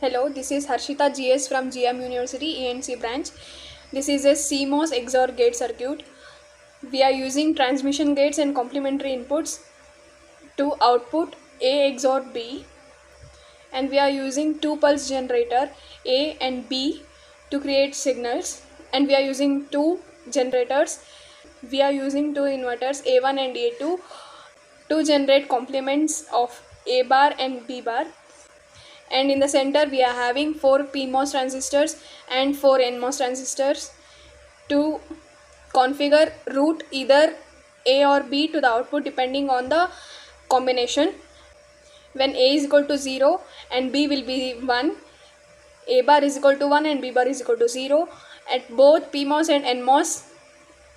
Hello, this is Harshita GS from GM University ENC branch. This is a CMOS XOR gate circuit. We are using transmission gates and complementary inputs to output A XOR B, and we are using two pulse generator A and B to create signals, and we are using two generators. We are using two inverters A1 and A2 to generate complements of A bar and B bar, and in the center we are having 4 PMOS transistors and 4 NMOS transistors to configure route either A or B to the output depending on the combination. When A is equal to 0 and B will be 1, A bar is equal to 1 and B bar is equal to 0. At both PMOS and NMOS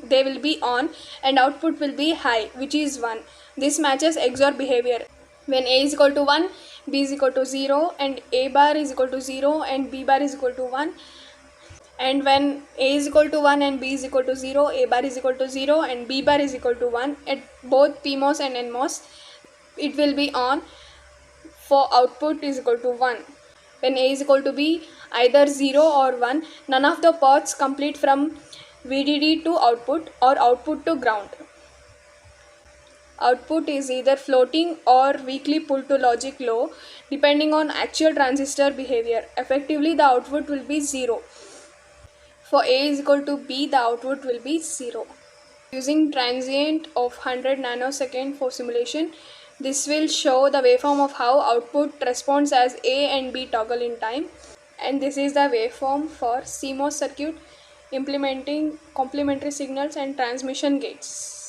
they will be on and output will be high, which is 1. This matches XOR behavior. When A is equal to 1, B is equal to 0 and A bar is equal to 0 and B bar is equal to 1. And when A is equal to 1 and B is equal to 0, A bar is equal to 0 and B bar is equal to 1. At both PMOS and NMOS, it will be on for output is equal to 1. When A is equal to B, either 0 or 1, none of the paths complete from VDD to output or output to ground. Output is either floating or weakly pulled to logic low depending on actual transistor behavior. Effectively, the output will be 0. For A is equal to B, the output will be 0. Using transient of 100 nanosecond for simulation, this will show the waveform of how output responds as A and B toggle in time. And this is the waveform for CMOS circuit implementing complementary signals and transmission gates.